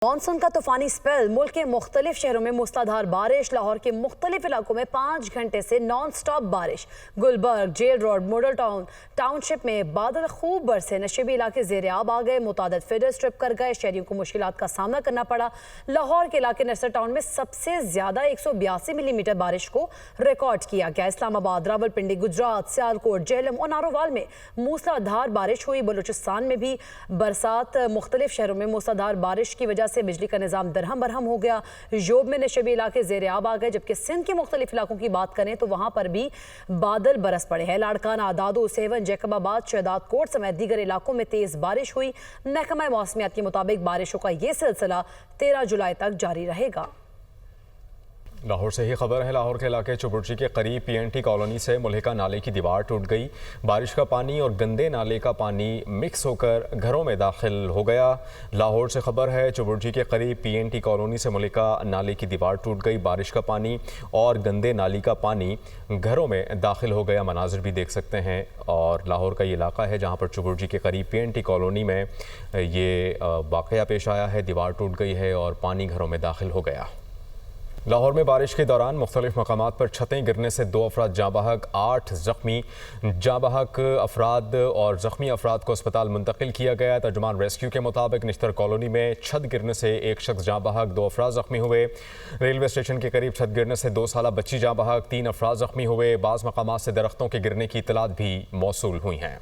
Monsoon का तूफानी spell मुल्क के मुख्तलिफ शहरों में मूसलाधार बारिश। लाहौर के मुख्तलिफ इलाकों में 5 घंटे से नॉन स्टॉप बारिश। Gulberg, jail road, model town township में बादल खूब बरसे। नशेबी इलाके जेर आब आ गए। मुतादिद फीडर स्ट्रिप कर गए। शहरियों को मुश्किलात का सामना करना पड़ा। लाहौर के इलाके नसर टाउन में सबसे ज्यादा 182 मिलीमीटर बारिश को रिकॉर्ड किया गया। इस्लामाबाद, रावलपिंडी, गुजरात, सियालकोट, जेहलम और नारोवाल में मूसलाधार बारिश हुई। बलूचिस्तान में भी बरसात। मुख्तलिफ शहरों में मूसलाधार बारिश की वजह से बिजली का निजाम दरहम बरहम हो गया। योब में नशेबी इलाके जेर आब आ गए, जबकि सिंध के मुख्तलिफ इलाकों की बात करें तो वहां पर भी बादल बरस पड़े हैं। लाड़काना, दादू, सेवन, जैकबाबाद, शहदाद कोट समेत दीगर इलाकों में तेज बारिश हुई। महकमा मौसमियात के मुताबिक बारिशों का यह सिलसिला 13 जुलाई तक जारी रहेगा। लाहौर से ही खबर है। लाहौर के इलाके चुबुर्जी के करीब PNT कॉलोनी से मुल्हिका नाले की दीवार टूट गई। बारिश का पानी और गंदे नाले का पानी मिक्स होकर घरों में दाखिल हो गया। लाहौर से खबर है, चुबुर्जी के करीब PNT कॉलोनी से मुल्हिका नाले की दीवार टूट गई। बारिश का पानी और गंदे नाली का पानी घरों में दाखिल हो गया। मनाजिर भी देख सकते हैं। और लाहौर का ये इलाका है जहाँ पर चुबुर्जी के करीब PNT कॉलोनी में ये वाक़या पेश आया है। दीवार टूट गई है और पानी घरों में दाखिल हो गया। लाहौर में बारिश के दौरान मुख्तलिफ मकामात पर छतें गिरने से 2 अफराद जाँ बहक, 8 जख्मी। जाँ बहक अफराद और जख्मी अफराद को अस्पताल मुंतकिल किया गया। तर्जुमान रेस्क्यू के मुताबिक निश्तर कॉलोनी में छत गिरने से 1 शख्स जाँ बहक, 2 अफराद जख्मी हुए। रेलवे स्टेशन के करीब छत गिरने से 2 साला बच्ची जाँ बहक, 3 अफराद जख्मी हुए। बाज़ मकामात से दरख्तों के गिरने की इतलात भी मौसूल हुई हैं।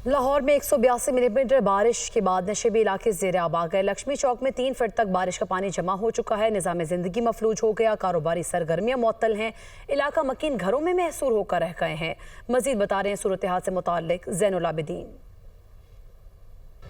लाहौर में 182 मिलीमीटर बारिश के बाद नशेबी इलाके जेर आब आ गए। लक्ष्मी चौक में 3 फीट तक बारिश का पानी जमा हो चुका है। निज़ाम ज़िंदगी मफलूज हो गया। कारोबारी सरगर्मियां मुअत्तल हैं। इलाका मकीन घरों में महसूर होकर रह गए हैं। मजीद बता रहे हैं सूरत हाल से मुताल्लिक ज़ैनुल आबिदीन।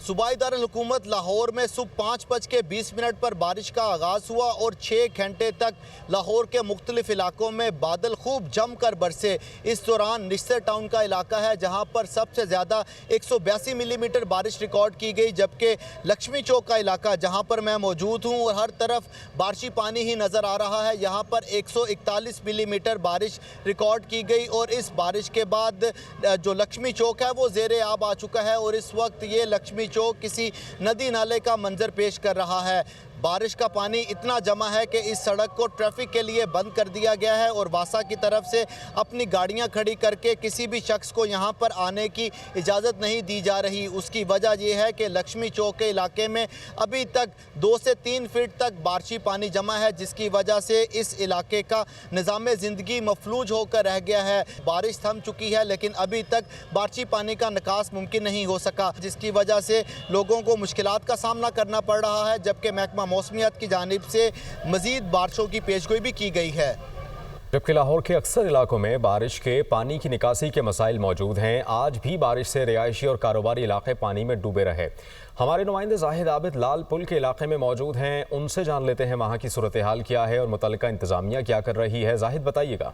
सूबाई दारुल-हुकूमत लाहौर में सुबह 5:20 पर बारिश का आगाज़ हुआ और 6 घंटे तक लाहौर के मुख्तलिफ इलाकों में बादल खूब जमकर बरसे। इस दौरान निश्तर टाउन का इलाका है जहां पर सबसे ज़्यादा 182 मिलीमीटर बारिश रिकॉर्ड की गई, जबकि लक्ष्मी चौक का इलाका जहां पर मैं मौजूद हूं और हर तरफ बारिशी पानी ही नज़र आ रहा है, यहाँ पर 141 मिलीमीटर बारिश रिकॉर्ड की गई। और इस बारिश के बाद जो लक्ष्मी चौक है वो ज़ेरे आब आ चुका है और इस वक्त ये लक्ष्मी चौक किसी नदी नाले का मंजर पेश कर रहा है। बारिश का पानी इतना जमा है कि इस सड़क को ट्रैफिक के लिए बंद कर दिया गया है और वासा की तरफ से अपनी गाड़ियां खड़ी करके किसी भी शख्स को यहां पर आने की इजाज़त नहीं दी जा रही। उसकी वजह यह है कि लक्ष्मी चौक के इलाके में अभी तक 2 से 3 फीट तक बारिशी पानी जमा है, जिसकी वजह से इस इलाके का निज़ाम ज़िंदगी मफलूज होकर रह गया है। बारिश थम चुकी है लेकिन अभी तक बारिशी पानी का निकास मुमकिन नहीं हो सका, जिसकी वजह से लोगों को मुश्किलात का सामना करना पड़ रहा है। जबकि महकमा मौसमियात की जानिब से मज़ीद बारिशों की पेशगोई भी की गई है। जबकि लाहौर के अक्सर इलाकों में बारिश के पानी की निकासी के मसाइल मौजूद हैं। आज भी बारिश से रिहायशी और कारोबारी इलाके पानी में डूबे रहे। हमारे नुमाइंदे जाहिद आबिद लाल पुल के इलाके में मौजूद हैं। उनसे जान लेते हैं वहाँ की सूरत हाल क्या है और मुतल्लिका इंतजामिया क्या कर रही है। जाहिद, बताइएगा।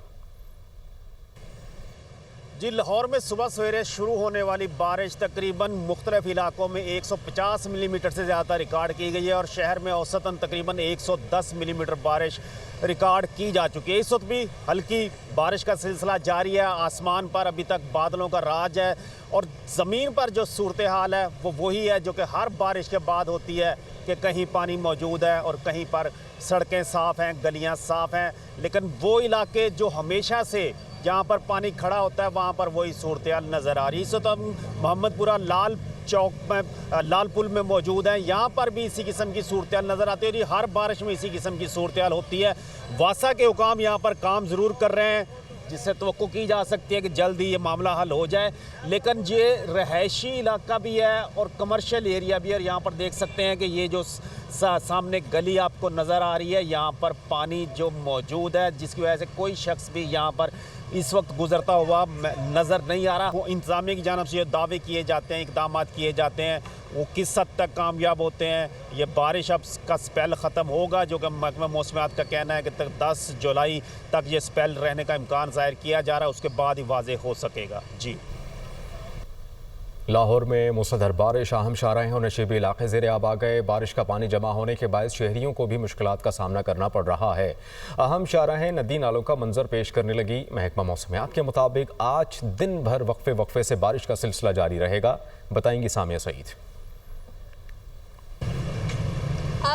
जी, लाहौर में सुबह सवेरे शुरू होने वाली बारिश तकरीबन मुख्तलिफ इलाकों में 150 मिलीमीटर से ज़्यादा रिकॉर्ड की गई है और शहर में औसतन तकरीबन 110 मिलीमीटर बारिश रिकॉर्ड की जा चुकी है। इस वक्त भी हल्की बारिश का सिलसिला जारी है। आसमान पर अभी तक बादलों का राज है और ज़मीन पर जो सूरत हाल है वो वही है जो कि हर बारिश के बाद होती है कि कहीं पानी मौजूद है और कहीं पर सड़कें साफ़ हैं, गलियाँ साफ़ हैं। लेकिन वो इलाके जो हमेशा से जहाँ पर पानी खड़ा होता है वहाँ पर वही सूरत हाल नज़र आ रही है। इस वक्त हम मोहम्मदपुरा लाल चौक में लाल पुल में मौजूद हैं। यहाँ पर भी इसी किस्म की सूरत हाल नज़र आती है। हर बारिश में इसी किस्म की सूरत हाल होती है। वासा के हुकाम यहाँ पर काम ज़रूर कर रहे हैं, जिससे तवक्को की जा सकती है कि जल्द ही ये मामला हल हो जाए। लेकिन ये रहायशी इलाका भी है और कमर्शियल एरिया भी है। यहाँ पर देख सकते हैं कि ये जो सामने गली आपको नज़र आ रही है, यहाँ पर पानी जो मौजूद है, जिसकी वजह से कोई शख्स भी यहाँ पर इस वक्त गुजरता हुआ नज़र नहीं आ रहा। वो इंतज़ामिया की जानिब से दावे किए जाते हैं, इक़दाम किए जाते हैं, वो किस हद तक कामयाब होते हैं। ये बारिश अब का स्पेल ख़त्म होगा, जो कि महकमा मौसमियात का कहना है कि 10 जुलाई तक ये स्पेल रहने का इम्कान ज़ाहिर किया जा रहा है, उसके बाद ही वाज़ेह हो सकेगा। जी, लाहौर में मूसलाधार बारिश, अहम शाहराहें और नशीबी इलाके ज़ेरे आब आ गए। बारिश का पानी जमा होने के बायस शहरियों को भी मुश्किलात का सामना करना पड़ रहा है। अहम शाहराहें नदी नालों का मंजर पेश करने लगी। महकमा मौसमियात के मुताबिक आज दिन भर वक्फे वक्फे से बारिश का सिलसिला जारी रहेगा। बताएंगी सामिया सईद।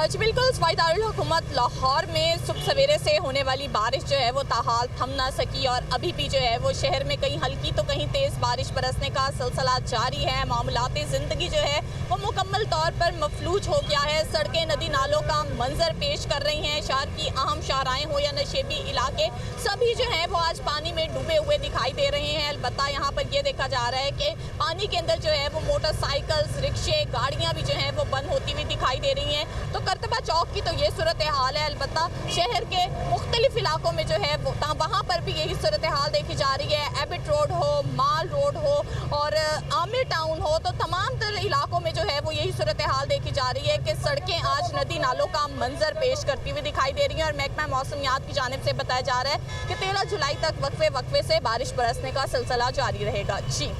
जी बिल्कुल, सूबाई दारुल हुकूमत लाहौर में सुबह सवेरे से होने वाली बारिश जो है वो ताहाल थम ना सकी और अभी भी जो है वो शहर में कहीं हल्की तो कहीं तेज़ बारिश बरसने का सिलसिला जारी है। मामूलाती ज़िंदगी जो है वो मुकम्मल तौर पर मफलूज हो गया है। सड़कें नदी नालों का मंजर पेश कर रही हैं। शहर की अहम शाहराएँ हो या नशेबी इलाके, सभी जो है वो आज पानी में डूबे हुए दिखाई दे रहे हैं। अलबत्ता यहाँ पर यह देखा जा रहा है कि पानी के अंदर जो है वो मोटरसाइकिल्स, रिक्शे, गाड़ियाँ भी जो हैं वो बंद होती हुई दिखाई दे रही हैं। तो करतबा चौक की तो ये सूरत हाल है। अलबत्ता शहर के मुख्तलिफ इलाकों में जो है वो वहाँ पर भी यही सूरत हाल देखी जा रही है। एबिट रोड हो, माल रोड हो और आमिर टाउन हो, तो तमाम तरह इलाकों में जो है वो यही सूरत हाल देखी जा रही है कि सड़कें आज नदी नालों का मंजर पेश करती हुई दिखाई दे रही हैं। और महकमा मौसमियात की जानिब से बताया जा रहा है कि 13 जुलाई तक वक्फे से बारिश बरसने का सिलसिला जारी रहेगा। जी,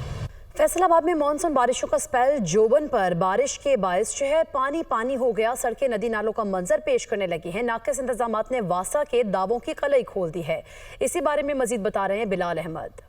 फैसलाबाद में मानसून बारिशों का स्पेल जोबन पर बारिश के बायस शहर पानी पानी हो गया। सड़कें नदी नालों का मंजर पेश करने लगी हैं। नाकिस इंतजामात ने वासा के दावों की कलई खोल दी है। इसी बारे में मजीद बता रहे हैं बिलाल अहमद।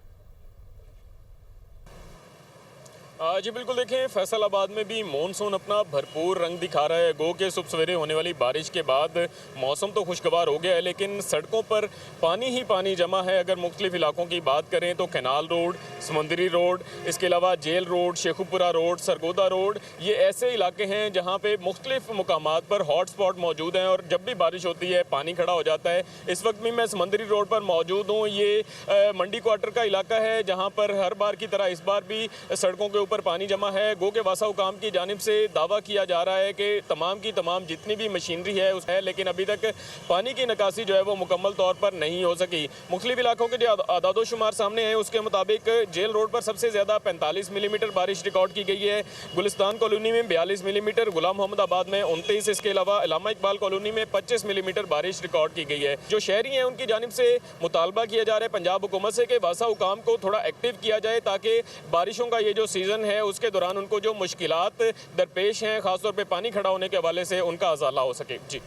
जी बिल्कुल, देखें फैसलाबाद में भी मॉनसून अपना भरपूर रंग दिखा रहा है। गो के सुबह सवेरे होने वाली बारिश के बाद मौसम तो खुशगवार हो गया है, लेकिन सड़कों पर पानी ही पानी जमा है। अगर मुख्तलिफ इलाकों की बात करें तो कैनाल रोड, समंदरी रोड, इसके अलावा jail road, Sheikhupura road, Sargodha road, ये ऐसे इलाके हैं जहाँ पे मुख्तलिफ मुकामात पर हॉट स्पॉट मौजूद हैं और जब भी बारिश होती है पानी खड़ा हो जाता है। इस वक्त भी मैं समंदरी रोड पर मौजूद हूँ। ये मंडी क्वार्टर का इलाका है जहाँ पर हर बार की तरह इस बार भी सड़कों के ऊपर पानी जमा है। गो के वासा हुकाम की जानिब से दावा किया जा रहा है कि तमाम की तमाम जितनी भी मशीनरी है उस है, लेकिन अभी तक पानी की निकासी जो है वो मुकम्मल तौर पर नहीं हो सकी। मुख्तलिफ इलाकों के जो आदादो शुमार सामने हैं उसके मुताबिक जेल रोड पर सबसे ज़्यादा 45 मिलीमीटर बारिश रिकॉर्ड की गई है। गुलिस्तान कॉलोनी में 42 मिलीमीटर, गुलाम मोहम्मदाबाद में 29, इसके अलावा अल्लामा इकबाल कॉलोनी में 25 मिलीमीटर बारिश रिकॉर्ड की गई है। जो शहरी हैं उनकी जानिब से मुतालबा किया जा रहा है पंजाब हुकूमत से कि वासा हुकाम को थोड़ा एक्टिव किया जाए ताकि बारिशों का ये जो सीज़न है उसके दौरान उनको जो मुश्किलात दरपेश हैं खासतौर पे पानी खड़ा होने के हवाले से उनका अजाला हो सके। जी,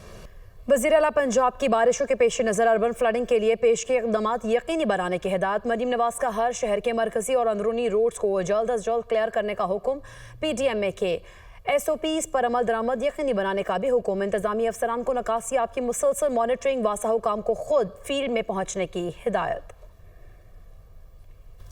वज़ीर आला पंजाब की बारिशों के पेश नज़र अर्बन फ्लडिंग के लिए पेश किए इक़दामात यकीनी बनाने की हिदायत। मरीम नवाज का हर शहर के मरकजी और अंदरूनी रोड्स को जल्द अज जल्द क्लियर करने का हुक्म। PDMA के SOPs पर अमल दरामद यकीनी बनाने का भी हुक्म। इंतजामी अफसरान को नकासियाब की मुसलसल मॉनिटरिंग, वासा हुकाम को खुद फील्ड में पहुँचने की हिदायत।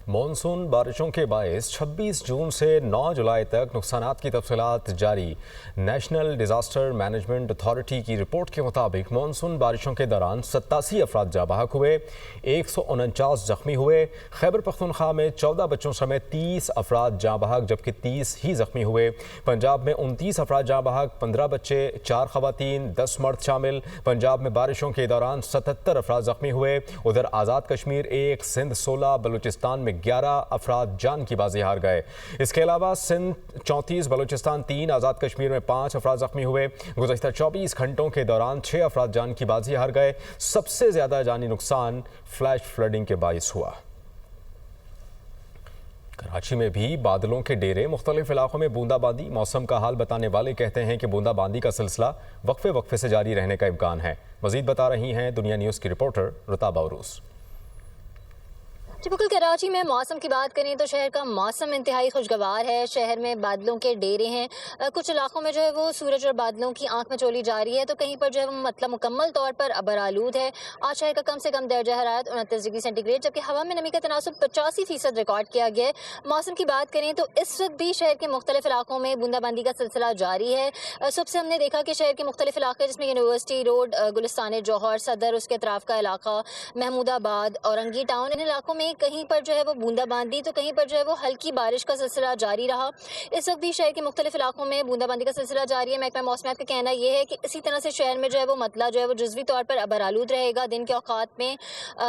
मॉनसून बारिशों के बायस 26 जून से 9 जुलाई तक नुकसानात की तफसीलात जारी। नेशनल डिज़ास्टर मैनेजमेंट अथॉरिटी की रिपोर्ट के मुताबिक मॉनसून बारिशों के दौरान 87 अफराद जाँ बहक हुए, 149 जख्मी हुए। खैबर पख्तूनख्वा में 14 बच्चों समेत 30 अफराद जाँ बहक जबकि 30 ही जख्मी हुए। पंजाब में 29 अफराद जाँ बहक, 15 बच्चे, 4 खवातीन, 10 मर्द शामिल। पंजाब में बारिशों के दौरान 77 अफराद जख्मी हुए। उधर आज़ाद कश्मीर 1, सिंध 16, बलूचिस्तान में 11 अफराद जान की बाजी हार गए। इसके अलावा सिंध 34, बलूचिस्तान 3, आज़ाद कश्मीर में 5 अफराद जख्मी हुए। गुज़श्ता 24 घंटों के दौरान 6 अफराद जान की बाजी हार गए। सबसे ज़्यादा जानी नुकसान फ्लैश फ्लडिंग के बायस हुआ। कराची में भी बादलों के डेरे, मुख्तलिफ इलाकों में बूंदाबांदी। मौसम का हाल बताने वाले कहते हैं कि बूंदाबांदी का सिलसिला वक्फे से जारी रहने का इम्कान है। मज़ीद बता रही हैं दुनिया न्यूज़ की रिपोर्टर रुताबा उरूस। बिल्कुल, कराची में मौसम की बात करें तो शहर का मौसम इंतहाई खुशगवार है। शहर में बादलों के डेरे हैं। कुछ इलाकों में जो है वो सूरज और बादलों की आंख में चोली जा रही है, तो कहीं पर जो है वो मतलब मुकम्मल तौर पर अबर आलूद है। आज शहर का कम से कम दर्जा हरारत 29 डिग्री सेंटीग्रेड, जबकि हवा में नमी का तनासुब 85% रिकॉर्ड किया गया है। मौसम की बात करें तो इस वक्त भी शहर के मुख्तलिफ इलाकों में बूंदाबांदी का सिलसिला जारी है। सुबह से हमने देखा कि शहर के मुख्तलिफ इलाके जिसमें यूनिवर्सिटी रोड, गुलिस्तान जौहर, सदर, उसके अतराफ का इलाका, महमूदाबाद, औरंगी टाउन, इन इलाकों में कहीं पर जो है वो बूंदाबांदी तो कहीं पर जो है वो हल्की बारिश का सिलसिला जारी रहा। इस वक्त भी शहर के मुख्तलिफ इलाकों में बूंदाबांदी का सिलसिला जारी है। महकमा मौसमियात का कहना यह है कि इसी तरह से शहर में जो है वो मतला जो है वो जुज़वी तौर पर अबर आलूद रहेगा। दिन के औकात में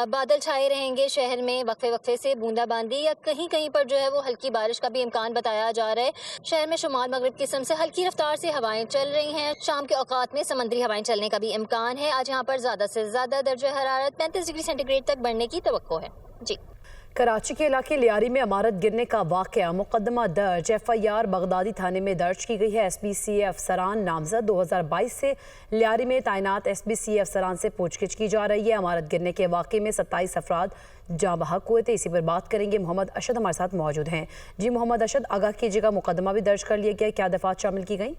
बादल छाए रहेंगे। शहर में वक्फे से बूंदाबांदी या कहीं कहीं पर जो है वो हल्की बारिश का भी इम्कान बताया जा रहा है। शहर में शुमाल मगरिब किस्म से हल्की रफ्तार से हवाएं चल रही हैं। शाम के औकात में समंदरी हवाएं चलने का भी इम्कान है। आज यहाँ पर ज़्यादा से ज़्यादा दर्जा हरारत 35 डिग्री सेंटीग्रेड तक बढ़ने की तवक्को है। जी, कराची के इलाके लियारी में इमारत गिरने का वाक़या, मुकदमा दर्ज। FIR बगदादी थाने में दर्ज की गई है। SBCA अफसरान नामजद। 2022 से लियारी में तैनात SBCA अफसरान से पूछगिछ की जा रही है। इमारत गिरने के वाक़े में 27 अफराद जाँ बहक हुए थे। इसी पर बात करेंगे। मोहम्मद अशद हमारे साथ मौजूद हैं। जी मोहम्मद अशद, आगाह कीजिएगा, मुकदमा भी दर्ज कर लिया गया, क्या दफ़ात शामिल की गई?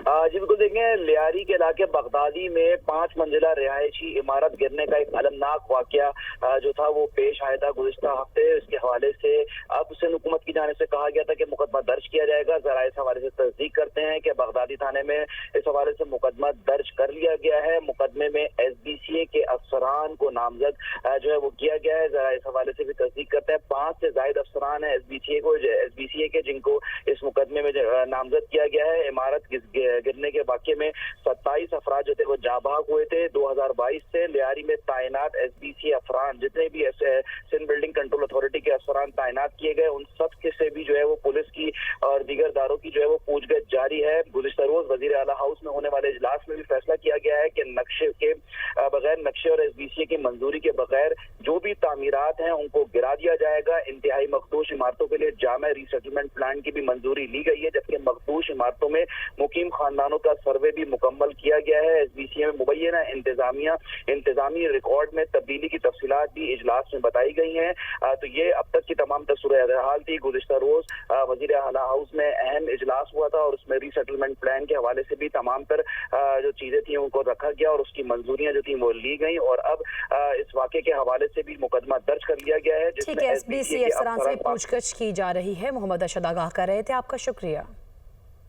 जी बिल्कुल, देखें लियारी के इलाके बगदादी में 5 मंजिला रिहायशी इमारत गिरने का एक अलमनाक वाकया जो था वो पेश आया था गुज़िश्ता हफ्ते। इसके हवाले से अब सिंध हुकूमत की जानिब से कहा गया था कि मुकदमा दर्ज किया जाएगा। जरा इस हवाले से तस्दीक करते हैं कि बगदादी थाने में इस हवाले से मुकदमा दर्ज कर लिया गया है। मुकदमे में SBCA के अफसरान को नामजद जो है वो किया गया है। जरा इस हवाले से भी तस्दीक करते हैं। 5 से ज्यादा अफसरान है SBCA के जिनको इस मुकदमे में नामजद किया गया है। इमारत गिरने के वाकये में 27 अफराद जो थे वो जाबाक हुए थे। 2022 से लियारी में तैनात SBCA अफरान जितने भी सिंध बिल्डिंग कंट्रोल अथॉरिटी के अफसरान तैनात किए गए उन सब के से भी जो है वो पुलिस की और दीगर दारों की जो है वो पूछगछ जारी है। गुज़िश्ता रोज वजीर आला हाउस में होने वाले इजलास में भी फैसला किया गया है कि बगैर नक्शे और SBCA की मंजूरी के बगैर जो भी तामीरात हैं उनको गिरा दिया जाएगा। इंतहाई मखदूश इमारतों के लिए जामा रीसेटलमेंट प्लान की भी मंजूरी ली गई है, जबकि मखदूश इमारतों में मुकीम खानदानों का सर्वे भी मुकम्मल किया गया है। SBCA में मुबैना इंतजामी रिकॉर्ड में तब्दीली की तफसीलात भी इजलास में बताई गई हैं। तो ये अब तक की तमाम सूरत हाल थी। गुज़िश्ता रोज वजीर आला हाउस में अहम इजलास हुआ था और उसमें रीसेटलमेंट प्लान के हवाले से भी तमाम तर जो चीजें थी उनको रखा गया और उसकी मंजूरियां जो थी वो ली गई और अब इस वाक़े के हवाले से भी मुकदमा दर्ज कर लिया गया है, जिसमें SBCA अफसरान से पूछगछ की जा रही है। मोहम्मद अशद आगाह कर रहे थे, आपका शुक्रिया।